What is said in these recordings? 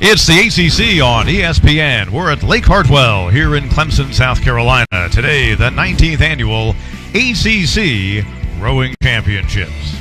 It's the ACC on ESPN. We're at Lake Hartwell here in Clemson, South Carolina. Today, the 19th annual ACC Rowing Championships.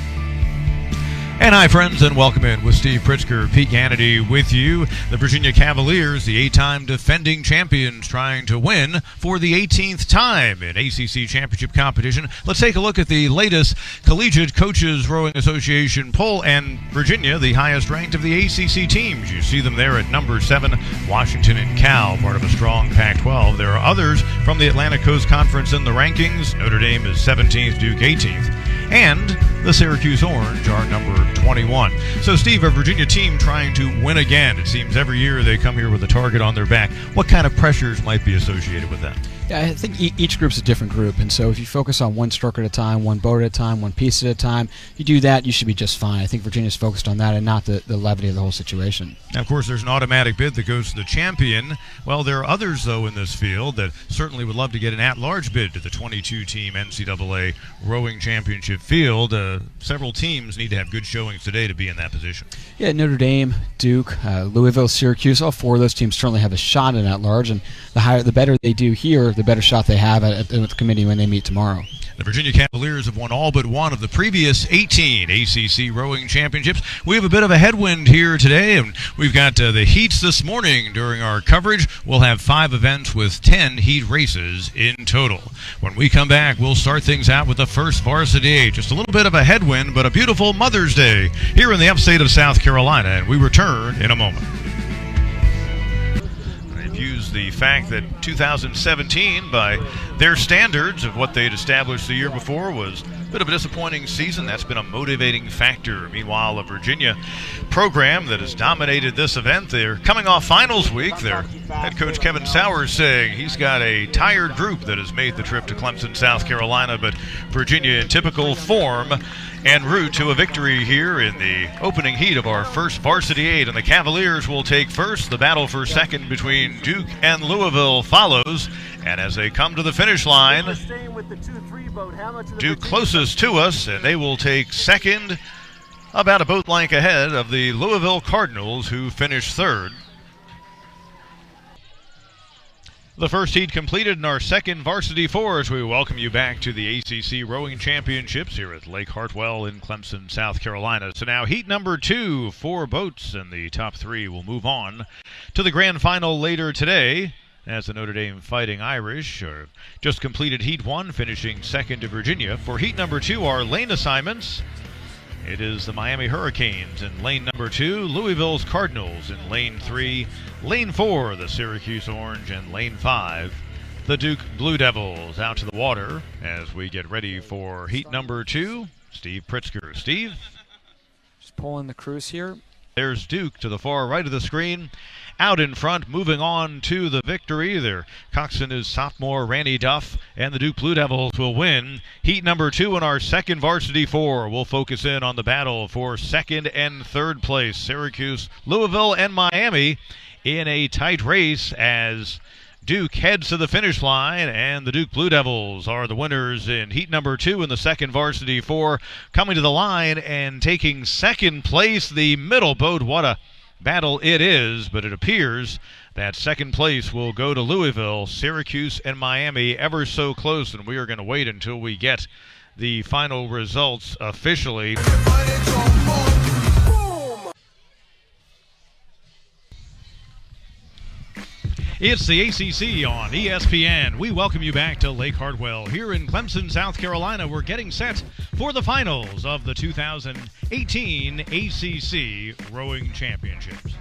And hi, friends, and welcome in with Steve Pritzker, Pete Hannity with you. The Virginia Cavaliers, the 8-time defending champions, trying to win for the 18th time in ACC championship competition. Let's take a look at the latest Collegiate Coaches Rowing Association poll, and Virginia, the highest ranked of the ACC teams. You see them there at number 7, Washington and Cal, part of a strong Pac-12. There are others from the Atlantic Coast Conference in the rankings. Notre Dame is 17th, Duke 18th. And the Syracuse Orange are number 21. So, Steve, a Virginia team trying to win again. It seems every year they come here with a target on their back. What kind of pressures might be associated with that? Yeah, I think each group's a different group, and so if you focus on one stroke at a time, one boat at a time, one piece at a time, you do that, you should be just fine. I think Virginia's focused on that and not the levity of the whole situation. Now, of course, there's an automatic bid that goes to the champion. Well, there are others, though, in this field that certainly would love to get an at-large bid to the 22-team NCAA Rowing Championship field. Several teams need to have good showings today to be in that position. Yeah, Notre Dame, Duke, Louisville, Syracuse, all four of those teams certainly have a shot at at-large, and the better they do here, the better shot they have at the committee when they meet tomorrow. The Virginia Cavaliers have won all but one of the previous 18 ACC rowing championships. We have a bit of a headwind here today, and we've got the heats this morning during our coverage. We'll have 5 events with 10 heat races in total. When we come back, we'll start things out with the first varsity 8. Just a little bit of a headwind, but a beautiful Mother's Day here in the upstate of South Carolina, and we return in a moment. Use the fact that 2017, by their standards of what they'd established the year before, was a bit of a disappointing season. That's been a motivating factor. Meanwhile, a Virginia program that has dominated this event, they're coming off finals week. Their head coach Kevin Sowers saying he's got a tired group that has made the trip to Clemson, South Carolina, but Virginia in typical form en route to a victory here in the opening heat of our first varsity 8. And the Cavaliers will take first. The battle for second between Duke and Louisville follows. And as they come to the finish line, Duke closest to us, and they will take second, about a boat length ahead of the Louisville Cardinals, who finished third. The first heat completed in our second varsity 4 as we welcome you back to the ACC Rowing Championships here at Lake Hartwell in Clemson, South Carolina. So now heat number 2, 4 boats, and the top 3 will move on to the grand final later today, as the Notre Dame Fighting Irish just completed heat 1, finishing second to Virginia. For heat number 2, our lane assignments. It is the Miami Hurricanes in lane number 2, Louisville's Cardinals in lane 3, lane 4, the Syracuse Orange, and lane 5, the Duke Blue Devils. Out to the water as we get ready for heat number 2. Steve Pritzker. Steve? Just pulling the crews here. There's Duke to the far right of the screen. Out in front, moving on to the victory. Their coxswain is sophomore Randy Duff, and the Duke Blue Devils will win heat number 2 in our second varsity 4. We'll focus in on the battle for second and third place. Syracuse, Louisville, and Miami in a tight race as Duke heads to the finish line, and the Duke Blue Devils are the winners in heat number 2 in the second varsity 4. Coming to the line and taking second place, the middle boat. What a battle it is, but it appears that second place will go to Louisville. Syracuse and Miami ever so close, and we are going to wait until we get the final results officially. It's the ACC on ESPN. We welcome you back to Lake Hartwell here in Clemson, South Carolina. We're getting set for the finals of the 2018 ACC Rowing Championships.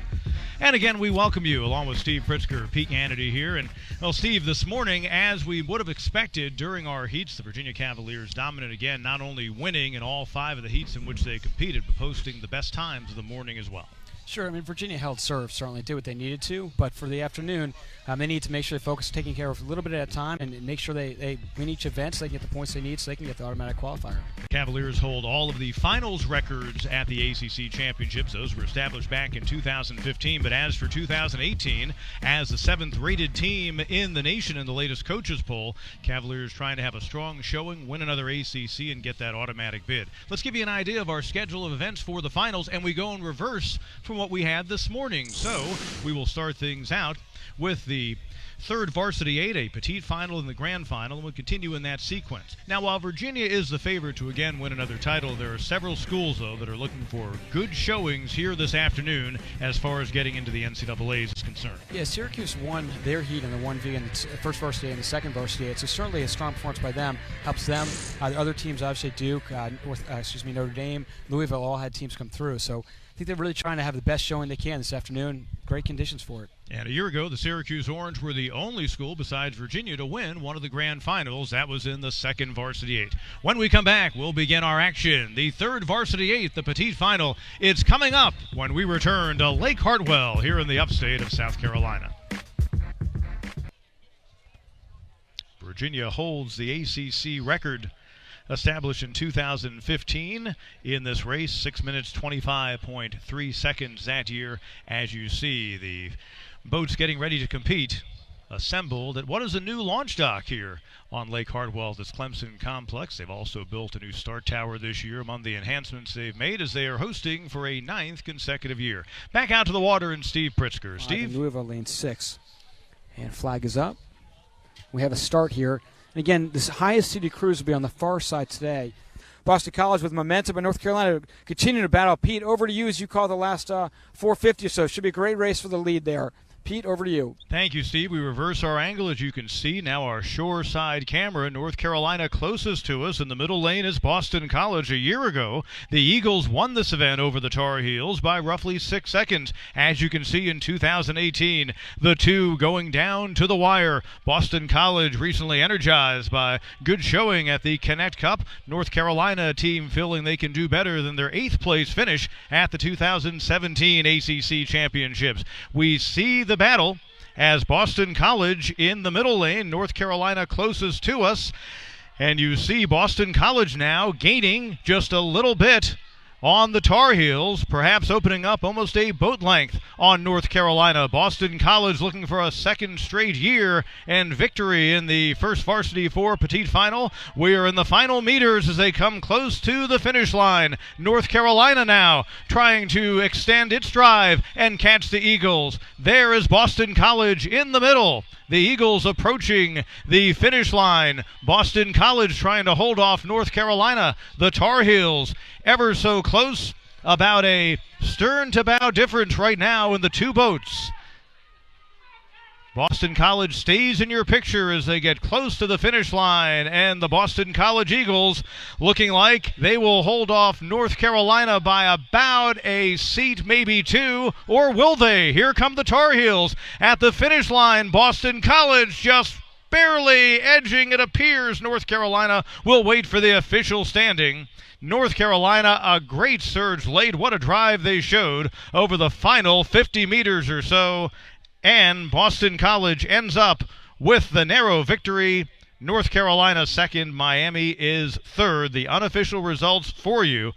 And again, we welcome you, along with Steve Pritzker, Pete Hannity here. And, well, Steve, this morning, as we would have expected during our heats, the Virginia Cavaliers dominant again, not only winning in all 5 of the heats in which they competed, but posting the best times of the morning as well. Sure, I mean, Virginia held serve, certainly did what they needed to, but for the afternoon, they need to make sure they focus on taking care of a little bit at a time and make sure they win each event so they can get the points they need so they can get the automatic qualifier. The Cavaliers hold all of the finals records at the ACC Championships. Those were established back in 2015, but as for 2018, as the 7th rated team in the nation in the latest coaches poll, Cavaliers trying to have a strong showing, win another ACC, and get that automatic bid. Let's give you an idea of our schedule of events for the finals, and we go in reverse from what we had this morning. So we will start things out with the third varsity 8A petite final and the grand final, and we'll continue in that sequence. Now, while Virginia is the favorite to again win another title, there are several schools, though, that are looking for good showings here this afternoon as far as getting into the NCAAs is concerned. Yeah, Syracuse won their heat in the 1V and the first varsity and the second varsity 8, so certainly a strong performance by them helps them. The other teams, obviously Duke, Notre Dame, Louisville, all had teams come through, so I think they're really trying to have the best showing they can this afternoon. Great conditions for it. And a year ago, the Syracuse Orange were the only school besides Virginia to win one of the grand finals. That was in the second varsity 8. When we come back, we'll begin our action. The third varsity 8, the petite final, it's coming up when we return to Lake Hartwell here in the upstate of South Carolina. Virginia holds the ACC record established in 2015 in this race, 6 minutes 25.3 seconds that year. As you see, the boats getting ready to compete assembled at what is a new launch dock here on Lake Hartwell, this Clemson complex. They've also built a new start tower this year among the enhancements they've made as they are hosting for a 9th consecutive year. Back out to the water and Steve Pritzker. Steve? Louisville lane 6. And flag is up. We have a start here. And again, this highest seeded cruise will be on the far side today. Boston College with momentum, but North Carolina continuing to battle. Pete, over to you as you call the last 450 or so. Should be a great race for the lead there. Pete, over to you. Thank you, Steve. We reverse our angle, as you can see. Now our shore side camera. North Carolina closest to us. In the middle lane is Boston College. A year ago, the Eagles won this event over the Tar Heels by roughly 6 seconds. As you can see in 2018, the two going down to the wire. Boston College recently energized by good showing at the Connect Cup. North Carolina team feeling they can do better than their 8th place finish at the 2017 ACC Championships. We see the battle as Boston College in the middle lane, North Carolina closest to us, and you see Boston College now gaining just a little bit on the Tar Heels, perhaps opening up almost a boat length on North Carolina. Boston College looking for a second straight year and victory in the first varsity 4 petite final. We are in the final meters as they come close to the finish line. North Carolina now trying to extend its drive and catch the Eagles. There is Boston College in the middle. The Eagles approaching the finish line. Boston College trying to hold off North Carolina. The Tar Heels ever so close, about a stern to bow difference right now in the two boats. Boston College stays in your picture as they get close to the finish line, and the Boston College Eagles looking like they will hold off North Carolina by about a seat, maybe 2, or will they? Here come the Tar Heels at the finish line. Boston College just barely edging, it appears. North Carolina will wait for the official standing. North Carolina, a great surge late. What a drive they showed over the final 50 meters or so. And Boston College ends up with the narrow victory. North Carolina second, Miami is third. The unofficial results for you